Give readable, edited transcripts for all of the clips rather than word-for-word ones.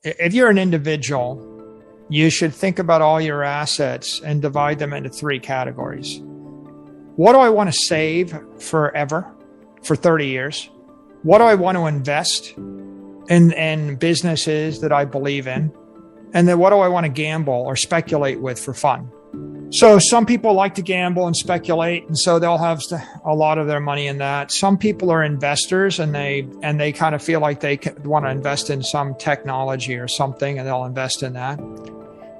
if you're an individual, you should think about all your assets and divide them into 3 categories. What do I want to save forever, for 30 years? What do I want to invest in businesses that I believe in? And then what do I want to gamble or speculate with for fun? So some people like to gamble and speculate, and so they'll have a lot of their money in that. Some people are investors, and they kind of feel like they want to invest in some technology or something, and they'll invest in that.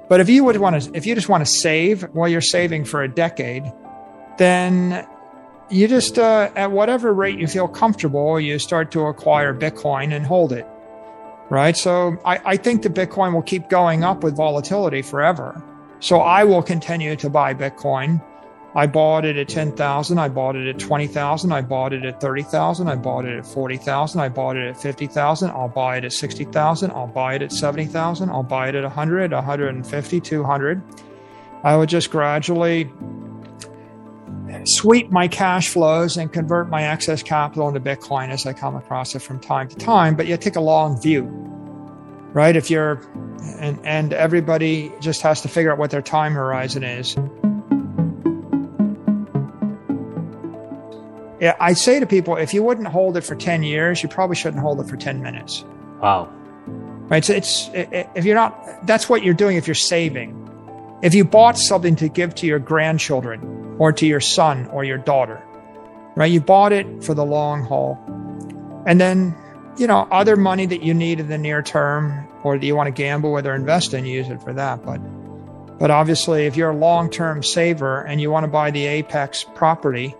But if you just want to save, well, you're saving for a decade, then you just at whatever rate you feel comfortable, you start to acquire Bitcoin and hold it, right? So I think the Bitcoin will keep going up with volatility forever. So I will continue to buy Bitcoin. I bought it at 10,000. I bought it at 20,000. I bought it at 30,000. I bought it at 40,000. I bought it at 50,000. I'll buy it at 60,000. I'll buy it at 70,000. I'll buy it at 100, 150, 200. I would just gradually sweep my cash flows and convert my excess capital into Bitcoin as I come across it from time to time. But you take a long view, right? If you're, and everybody just has to figure out what their time horizon is. Yeah, I say to people, if you wouldn't hold it for 10 years, you probably shouldn't hold it for 10 minutes. Wow. Right. So if you're not, that's what you're doing if you're saving. If you bought something to give to your grandchildren or to your son or your daughter, right? You bought it for the long haul. And then, other money that you need in the near term or that you want to gamble with or invest in, use it for that. But obviously, if you're a long-term saver and you want to buy the apex property,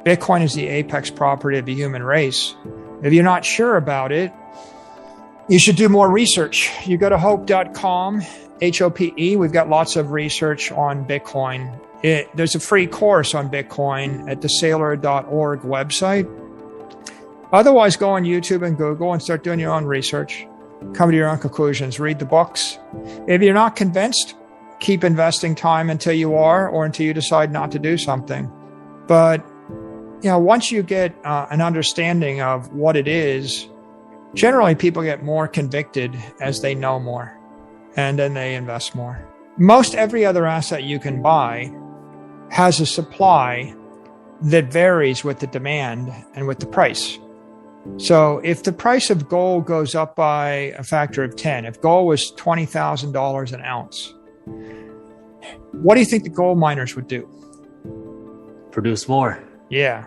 Bitcoin is the apex property of the human race. If you're not sure about it, you should do more research. You go to hope.com, HOPE. We've got lots of research on Bitcoin. There's a free course on Bitcoin at the Saylor.org website. Otherwise, go on YouTube and Google and start doing your own research. Come to your own conclusions. Read the books. If you're not convinced, keep investing time until you are, or until you decide not to do something. But once you get an understanding of what it is, generally people get more convicted as they know more, and then they invest more. Most every other asset you can buy has a supply that varies with the demand and with the price. So if the price of gold goes up by a factor of 10, if gold was $20,000 an ounce, what do you think the gold miners would do? Produce more. Yeah.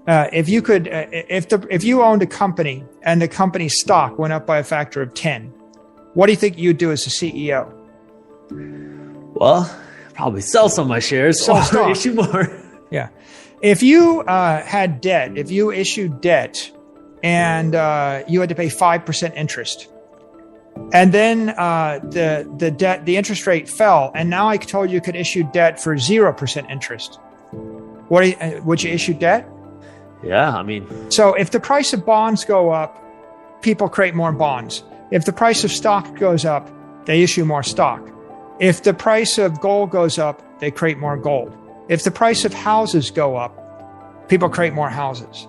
If you owned a company and the company's stock went up by a factor of 10, what do you think you'd do as a CEO? Well, probably sell some of my shares Sell or stock. issue more. Yeah. If you had debt, if you issued debt and you had to pay 5% interest, and then the interest rate fell, and now I told you could issue debt for 0% interest, would you issue debt? Yeah, So if the price of bonds go up, people create more bonds. If the price of stock goes up, they issue more stock. If the price of gold goes up, they create more gold. If the price of houses go up, people create more houses.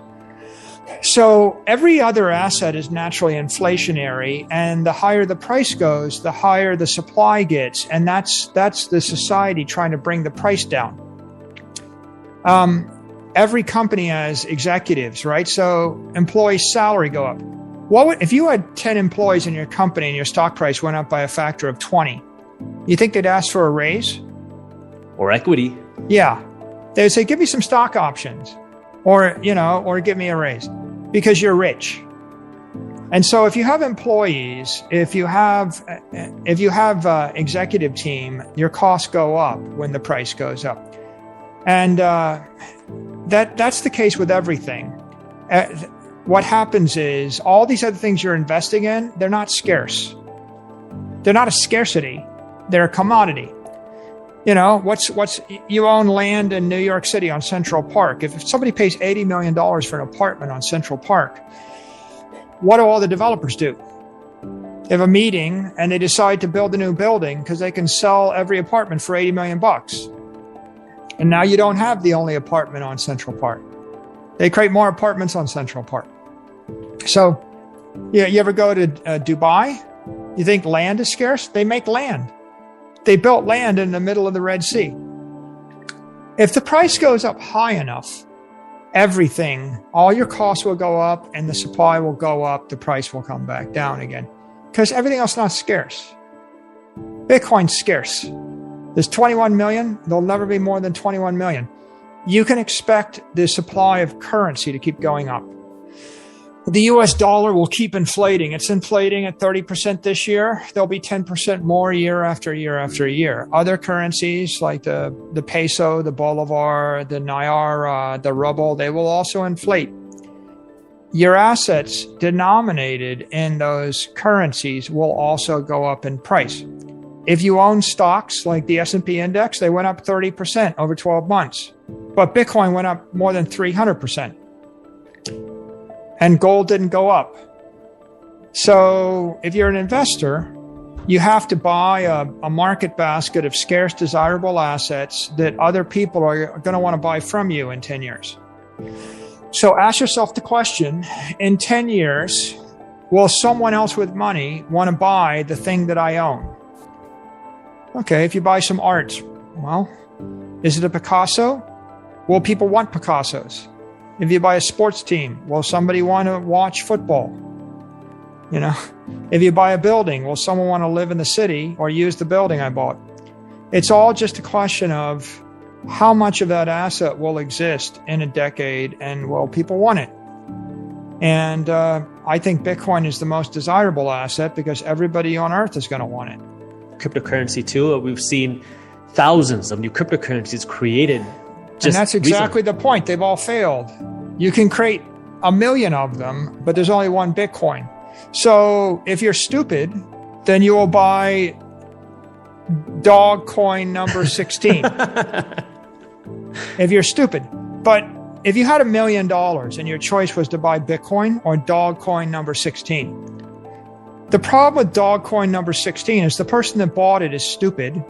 So every other asset is naturally inflationary, and the higher the price goes, the higher the supply gets. And that's the society trying to bring the price down. Every company has executives, right? So employees' salary go up. If you had 10 employees in your company and your stock price went up by a factor of 20, you think they'd ask for a raise? Or equity. Yeah. They'd say, give me some stock options, or give me a raise, because you're rich. And so if you have employees, if you have executive team, your costs go up when the price goes up. And that's the case with everything. What happens is all these other things you're investing in, they're not scarce. They're not a scarcity. They're a commodity. You own land in New York City on Central Park. If somebody pays $80 million for an apartment on Central Park, what do all the developers do? They have a meeting and they decide to build a new building because they can sell every apartment for $80 million. And now you don't have the only apartment on Central Park. They create more apartments on Central Park. So, you ever go to Dubai? You think land is scarce? They make land. They built land in the middle of the Red Sea. If the price goes up high enough, everything, all your costs will go up and the supply will go up, the price will come back down again. Because everything else is not scarce. Bitcoin's scarce. There's 21 million. There'll never be more than 21 million. You can expect the supply of currency to keep going up. The US dollar will keep inflating. It's inflating at 30% this year. There'll be 10% more year after year after year. Other currencies like the peso, the bolivar, the naira, the ruble, they will also inflate. Your assets denominated in those currencies will also go up in price. If you own stocks like the S&P index, they went up 30% over 12 months. But Bitcoin went up more than 300%. And gold didn't go up. So if you're an investor, you have to buy a market basket of scarce, desirable assets that other people are going to want to buy from you in 10 years. So ask yourself the question, in 10 years, will someone else with money want to buy the thing that I own? Okay, if you buy some art, well, is it a Picasso? Will people want Picassos? If you buy a sports team, will somebody want to watch football? You know, if you buy a building, will someone want to live in the city or use the building I bought? It's all just a question of how much of that asset will exist in a decade and will people want it? And I think Bitcoin is the most desirable asset because everybody on earth is going to want it. Cryptocurrency too. We've seen thousands of new cryptocurrencies created. And that's exactly the point. They've all failed. You can create 1 million of them, but there's only one Bitcoin. So if you're stupid, then you will buy dog coin number 16. If you're stupid. But if you had $1 million and your choice was to buy Bitcoin or dog coin number 16, the problem with dog coin number 16 is the person that bought it is stupid.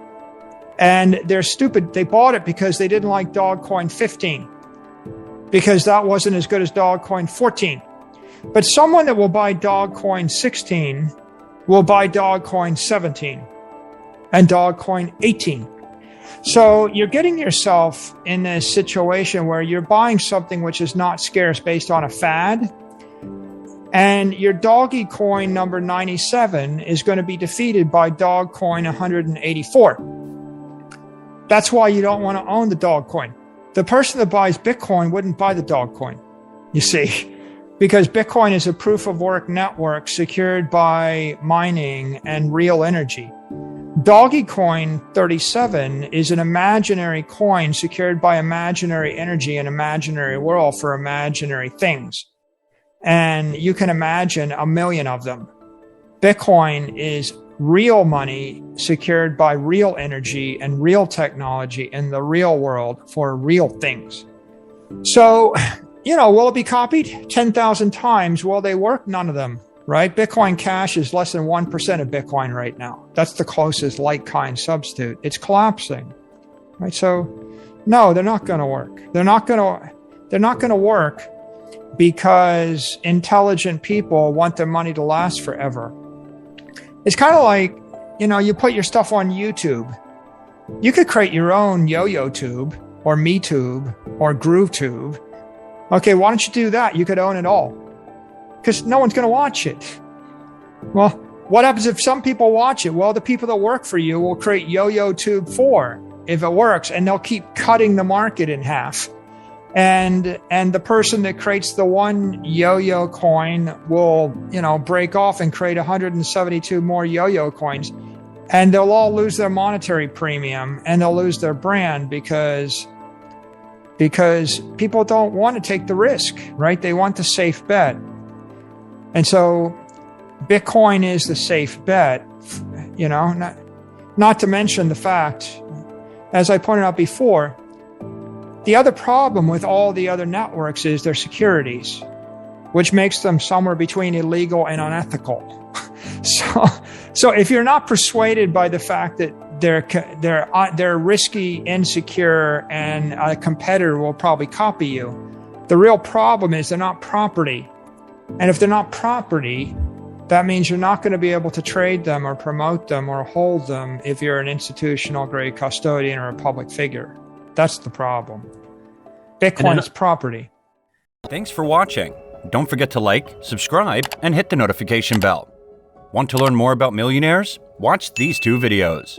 And they're stupid. They bought it because they didn't like dog coin 15, because that wasn't as good as dog coin 14. But someone that will buy dog coin 16 will buy dog coin 17 and dog coin 18. So you're getting yourself in a situation where you're buying something which is not scarce based on a fad. And your doggy coin number 97 is going to be defeated by dog coin 184. That's why you don't want to own the dog coin. The person that buys Bitcoin wouldn't buy the dog coin, you see, because Bitcoin is a proof of work network secured by mining and real energy. Doggy coin 37 is an imaginary coin secured by imaginary energy and imaginary world for imaginary things. And you can imagine 1 million of them. Bitcoin is real money secured by real energy and real technology in the real world for real things. So, will it be copied 10,000 times? Will they work? None of them, right? Bitcoin Cash is less than 1% of Bitcoin right now. That's the closest like-kind substitute. It's collapsing, right? So, no, they're not going to work. They're not going to work because intelligent people want their money to last forever. It's kind of like, you put your stuff on YouTube. You could create your own Yo-Yo Tube or Me Tube or Groove Tube. Okay, why don't you do that? You could own it all because no one's going to watch it. Well, what happens if some people watch it? Well, the people that work for you will create Yo-Yo Tube 4 if it works, and they'll keep cutting the market in half. And the person that creates the one yo-yo coin will, break off and create 172 more yo-yo coins. And they'll all lose their monetary premium and they'll lose their brand because people don't want to take the risk, right? They want the safe bet. And so Bitcoin is the safe bet, not to mention the fact, as I pointed out before, the other problem with all the other networks is their securities, which makes them somewhere between illegal and unethical. So if you're not persuaded by the fact that they're risky, insecure, and a competitor will probably copy you, the real problem is they're not property. And if they're not property, That means you're not going to be able to trade them or promote them or hold them if you're an institutional grade custodian or a public figure. That's the problem. Bitcoin is property. Thanks for watching. Don't forget to like, subscribe, and hit the notification bell. Want to learn more about millionaires? Watch these 2 videos.